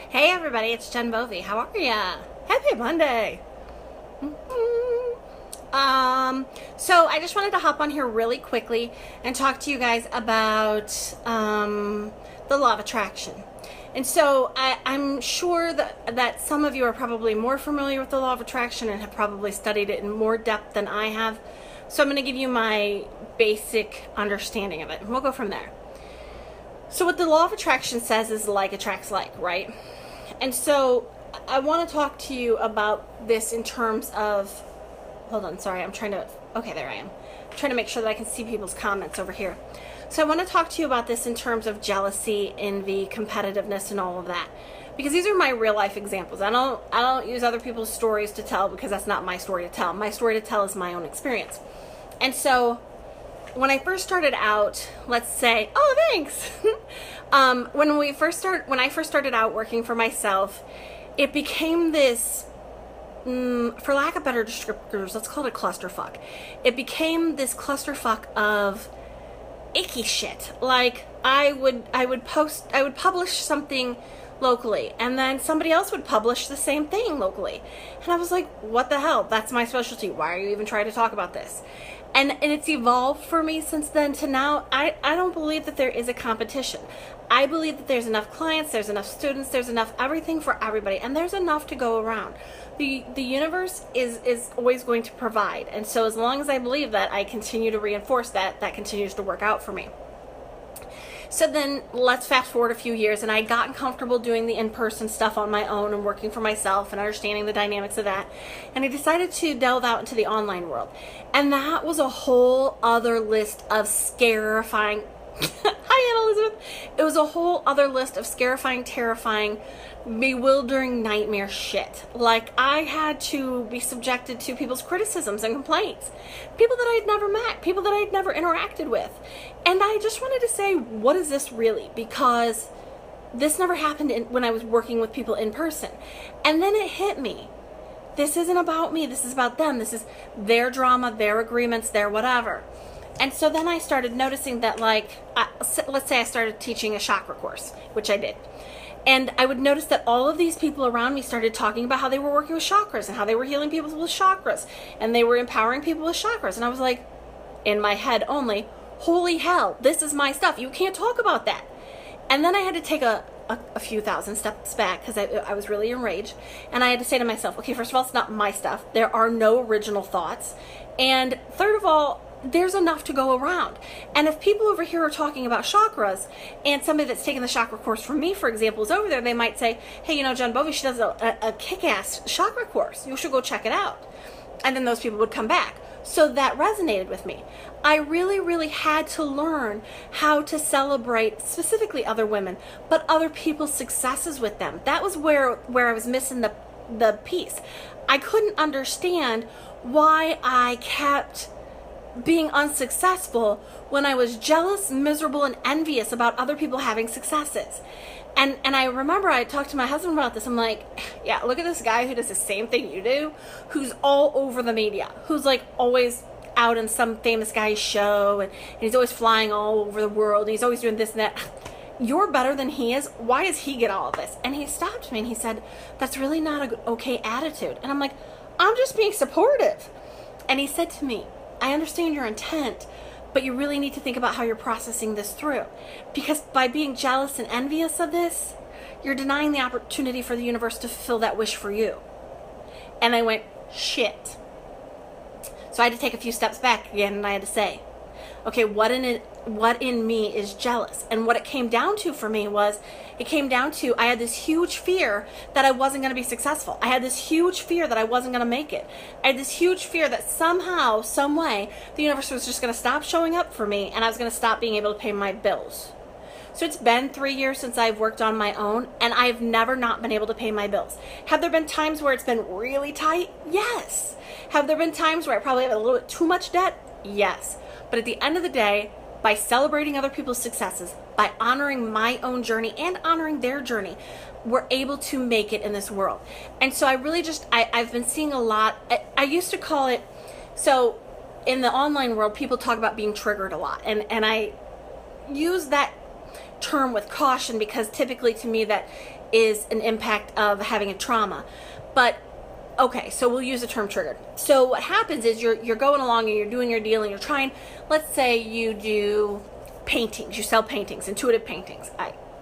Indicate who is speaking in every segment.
Speaker 1: Hey everybody, it's Jen Bovey. How are ya? Happy Monday. So I just wanted to hop on here really quickly and talk to you guys about the law of attraction. And so I'm sure that some of you are probably more familiar with the law of attraction and have probably studied it in more depth than I have. So I'm going to give you my basic understanding of it, and we'll go from there. So what the law of attraction says is like attracts like, right? And so I want to talk to you about this in terms of, hold on, sorry, okay, there I am. I'm trying to make sure that I can see people's comments over here. So I want to talk to you about this in terms of jealousy, envy, competitiveness, and all of that. Because these are my real life examples. I don't use other people's stories to tell, because that's not my story to tell. My story to tell is my own experience. And so when I first started out, let's say, oh, thanks. When I first started out working for myself, it became this, for lack of better descriptors, let's call it a clusterfuck. It became this clusterfuck of icky shit. Like I would publish something locally, and then somebody else would publish the same thing locally. And I was like, what the hell? That's my specialty. Why are you even trying to talk about this? And it's evolved for me since then to now. I don't believe that there is a competition. I believe that there's enough clients, there's enough students, there's enough everything for everybody, and there's enough to go around. The universe is always going to provide. And so as long as I believe that, I continue to reinforce that continues to work out for me. So then let's fast forward a few years, and I had gotten comfortable doing the in-person stuff on my own and working for myself and understanding the dynamics of that. And I decided to delve out into the online world. And that was a whole other list of scarifying. Hi, Anna Elizabeth. It was a whole other list of scarifying, terrifying, bewildering nightmare shit. Like, I had to be subjected to people's criticisms and complaints. People that I had never met, people that I had never interacted with. And I just wanted to say, what is this really? Because this never happened when I was working with people in person. And then it hit me. This isn't about me. This is about them. This is their drama, their agreements, their whatever. And so then I started noticing that, like, let's say I started teaching a chakra course, which I did. And I would notice that all of these people around me started talking about how they were working with chakras and how they were healing people with chakras and they were empowering people with chakras. And I was like, in my head only, holy hell, this is my stuff. You can't talk about that. And then I had to take a few thousand steps back because I was really enraged. And I had to say to myself, okay, first of all, it's not my stuff. There are no original thoughts. And third of all, there's enough to go around. And if people over here are talking about chakras, and somebody that's taken the chakra course from me, for example, is over there, they might say, hey, you know, Jen Bovey, she does a kick-ass chakra course. You should go check it out. And then those people would come back. So that resonated with me. I really, really had to learn how to celebrate specifically other women, but other people's successes with them. That was where I was missing the piece. I couldn't understand why I kept being unsuccessful when I was jealous, miserable, and envious about other people having successes. And I remember I talked to my husband about this. I'm like, yeah, look at this guy who does the same thing you do, who's all over the media, who's like always out in some famous guy's show, and he's always flying all over the world, and he's always doing this and that. You're better than he is. Why does he get all of this? And he stopped me and he said, that's really not an okay attitude. And I'm like, I'm just being supportive. And he said to me, I understand your intent, but you really need to think about how you're processing this through. Because by being jealous and envious of this, you're denying the opportunity for the universe to fulfill that wish for you. And I went, shit. So I had to take a few steps back again, and I had to say, okay, what in me is jealous? And what it came down to for me was, I had this huge fear that I wasn't going to be successful. I had this huge fear that I wasn't going to make it. I had this huge fear that somehow, some way, the universe was just going to stop showing up for me, and I was going to stop being able to pay my bills. So it's been 3 years since I've worked on my own, and I've never not been able to pay my bills. Have there been times where it's been really tight? Yes. Have there been times where I probably have a little bit too much debt? Yes. But at the end of the day, by celebrating other people's successes, by honoring my own journey and honoring their journey, we're able to make it in this world. And so I really I've been seeing a lot. I used to call it, so in the online world, people talk about being triggered a lot. And I use that term with caution, because typically to me that is an impact of having a trauma. But okay, so we'll use the term triggered. So what happens is you're going along and you're doing your deal and you're trying, let's say you do paintings, you sell paintings, intuitive paintings.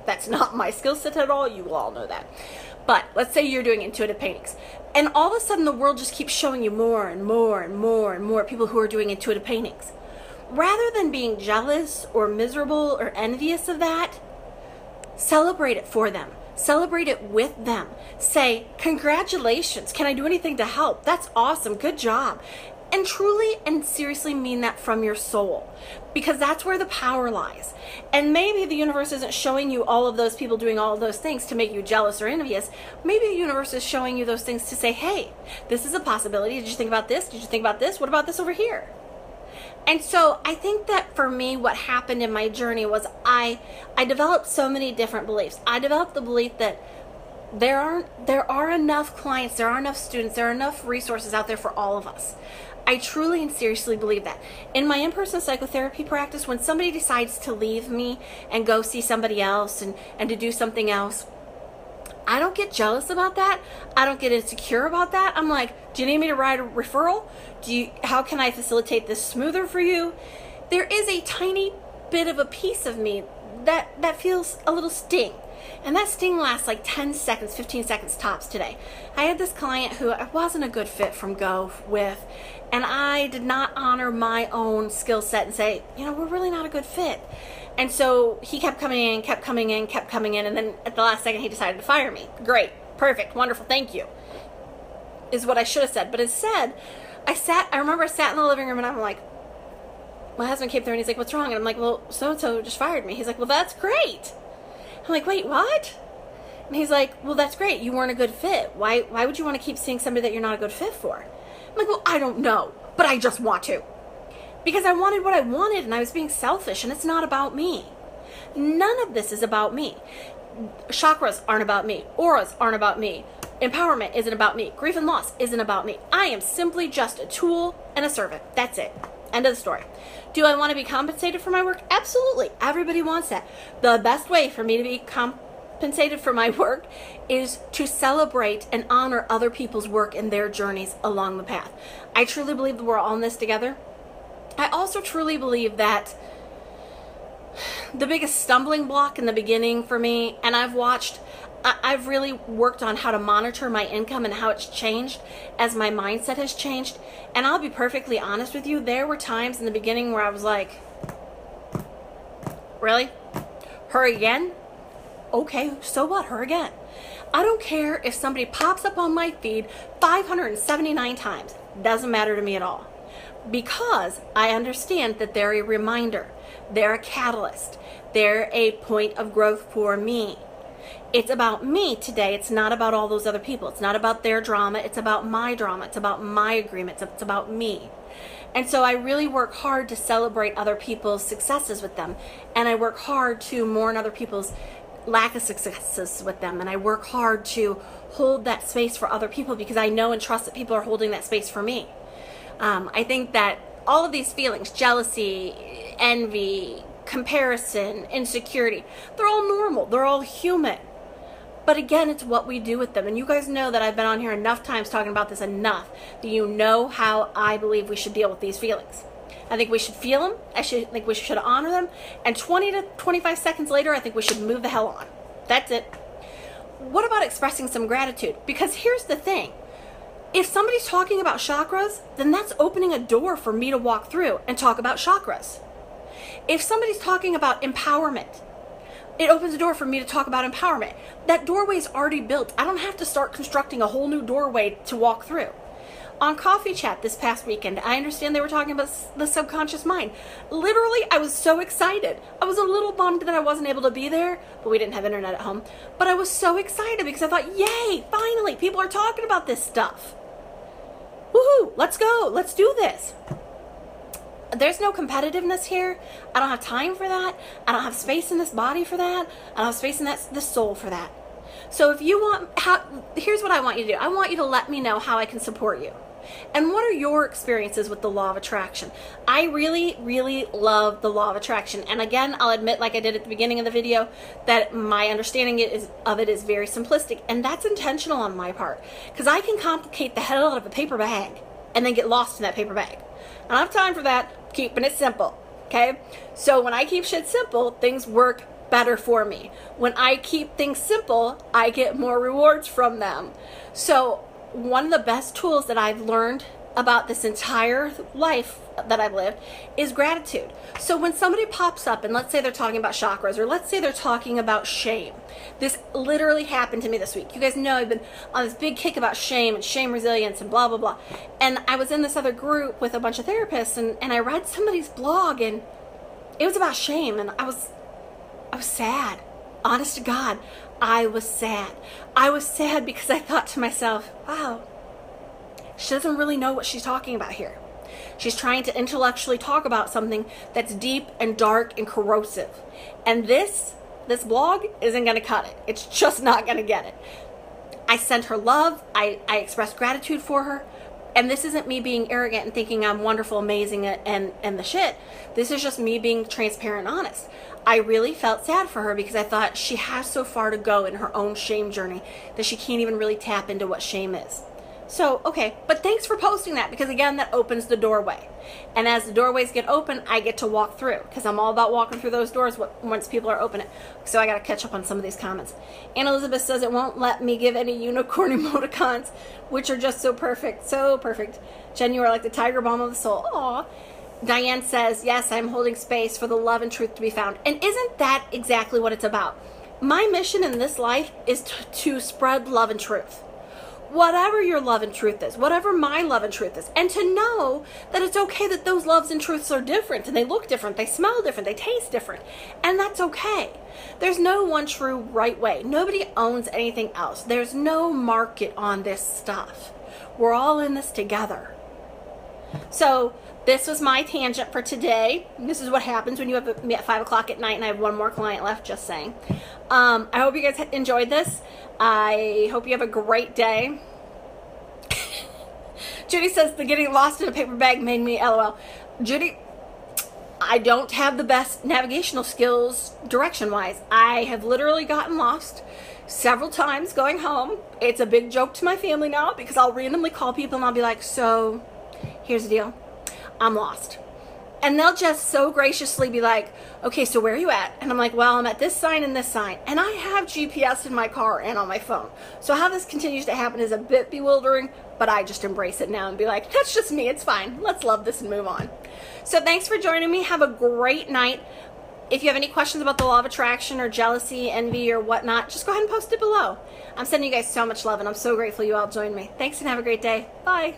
Speaker 1: That's not my skill set at all, you will all know that. But let's say you're doing intuitive paintings, and all of a sudden the world just keeps showing you more and more and more and more people who are doing intuitive paintings. Rather than being jealous or miserable or envious of that, celebrate it for them. Celebrate it with them. Say, congratulations. Can I do anything to help? That's awesome. Good job. And truly and seriously mean that from your soul, because that's where the power lies. And maybe the universe isn't showing you all of those people doing all of those things to make you jealous or envious. Maybe the universe is showing you those things to say, hey, this is a possibility. Did you think about this? Did you think about this? What about this over here? And so I think that for me, what happened in my journey was I developed so many different beliefs. I developed the belief that there are enough clients, there are enough students, there are enough resources out there for all of us. I truly and seriously believe that. In my in-person psychotherapy practice, when somebody decides to leave me and go see somebody else and to do something else, I don't get jealous about that. I don't get insecure about that. I'm like, do you need me to write a referral? How can I facilitate this smoother for you? There is a tiny bit of a piece of me that feels a little sting. And that sting lasts like 10 seconds, 15 seconds tops today. I had this client who I wasn't a good fit from go with, and I did not honor my own skill set and say, we're really not a good fit. And so he kept coming in, and then at the last second he decided to fire me. Great, perfect, wonderful, thank you, is what I should have said. But instead, I remember I sat in the living room and I'm like, my husband came through and he's like, what's wrong? And I'm like, well, so-and-so just fired me. He's like, well, that's great. I'm like, wait, what? And he's like, well, that's great. You weren't a good fit. Why would you want to keep seeing somebody that you're not a good fit for? I'm like, well, I don't know, but I just want to. Because I wanted what I wanted and I was being selfish, and it's not about me. None of this is about me. Chakras aren't about me. Auras aren't about me. Empowerment isn't about me. Grief and loss isn't about me. I am simply just a tool and a servant. That's it. End of the story. Do I want to be compensated for my work? Absolutely. Everybody wants that. The best way for me to be compensated for my work is to celebrate and honor other people's work and their journeys along the path. I truly believe that we're all in this together. I also truly believe that the biggest stumbling block in the beginning for me, and I've really worked on how to monitor my income and how it's changed as my mindset has changed. And I'll be perfectly honest with you, there were times in the beginning where I was like, really? Her again? Okay, so what? Her again. I don't care if somebody pops up on my feed 579 times. Doesn't matter to me at all. Because I understand that they're a reminder. They're a catalyst. They're a point of growth for me. It's about me today. It's not about all those other people. It's not about their drama. It's about my drama. It's about my agreements. It's about me. And so I really work hard to celebrate other people's successes with them. And I work hard to mourn other people's lack of successes with them. And I work hard to hold that space for other people because I know and trust that people are holding that space for me. I think that all of these feelings, jealousy, envy, comparison, insecurity, they're all normal. They're all human. But again, it's what we do with them. And you guys know that I've been on here enough times talking about this enough that you know how I believe we should deal with these feelings. I think we should feel them. I think we should honor them. And 20 to 25 seconds later, I think we should move the hell on. That's it. What about expressing some gratitude? Because here's the thing. If somebody's talking about chakras, then that's opening a door for me to walk through and talk about chakras. If somebody's talking about empowerment, it opens a door for me to talk about empowerment. That doorway is already built. I don't have to start constructing a whole new doorway to walk through. On Coffee Chat this past weekend, I understand they were talking about the subconscious mind. Literally, I was so excited. I was a little bummed that I wasn't able to be there, but we didn't have internet at home. But I was so excited because I thought, yay, finally, people are talking about this stuff. Woohoo, let's go, let's do this. There's no competitiveness here. I don't have time for that. I don't have space in this body for that. I don't have space in this soul for that. So if you want, here's what I want you to do. I want you to let me know how I can support you. And what are your experiences with the law of attraction? I really, really love the law of attraction. And again, I'll admit, like I did at the beginning of the video, that my understanding of it is very simplistic. And that's intentional on my part, because I can complicate the hell out of a paper bag and then get lost in that paper bag. I don't have time for that. Keeping it simple. Okay? So when I keep shit simple, things work better for me. When I keep things simple, I get more rewards from them. So one of the best tools that I've learned about this entire life that I've lived is gratitude. So when somebody pops up and let's say they're talking about chakras, or let's say they're talking about shame. This literally happened to me this week. You guys know I've been on this big kick about shame and shame resilience and blah, blah, blah. And I was in this other group with a bunch of therapists, and I read somebody's blog, and it was about shame, and I was sad. Honest to God, I was sad. I was sad because I thought to myself, wow, she doesn't really know what she's talking about here. She's trying to intellectually talk about something that's deep and dark and corrosive. And this blog isn't going to cut it. It's just not going to get it. I sent her love. I expressed gratitude for her. And this isn't me being arrogant and thinking I'm wonderful, amazing, and the shit. This is just me being transparent and honest. I really felt sad for her because I thought she has so far to go in her own shame journey that she can't even really tap into what shame is. So, okay, but thanks for posting that, because again, that opens the doorway. And as the doorways get open, I get to walk through, because I'm all about walking through those doors once people are open. So I got to catch up on some of these comments. Anne Elizabeth says it won't let me give any unicorn emoticons, which are just so perfect, so perfect. Jen, you are like the tiger balm of the soul. Aw. Diane says, yes, I'm holding space for the love and truth to be found. And isn't that exactly what it's about? My mission in this life is to spread love and truth. Whatever your love and truth is, whatever my love and truth is, and to know that it's okay that those loves and truths are different, and they look different, they smell different, they taste different, and that's okay. There's no one true right way. Nobody owns anything else. There's no market on this stuff. We're all in this together. So this was my tangent for today. This is what happens when you have me at 5 o'clock at night and I have one more client left, just saying. I hope you guys enjoyed this. I hope you have a great day. Judy says the getting lost in a paper bag made me LOL. Judy, I don't have the best navigational skills direction-wise. I have literally gotten lost several times going home. It's a big joke to my family now because I'll randomly call people and I'll be like, so here's the deal. I'm lost. And they'll just so graciously be like, okay, so where are you at? And I'm like, well, I'm at this sign and this sign. And I have GPS in my car and on my phone. So how this continues to happen is a bit bewildering, but I just embrace it now and be like, that's just me. It's fine. Let's love this and move on. So thanks for joining me. Have a great night. If you have any questions about the law of attraction or jealousy, envy, or whatnot, just go ahead and post it below. I'm sending you guys so much love, and I'm so grateful you all joined me. Thanks and have a great day. Bye.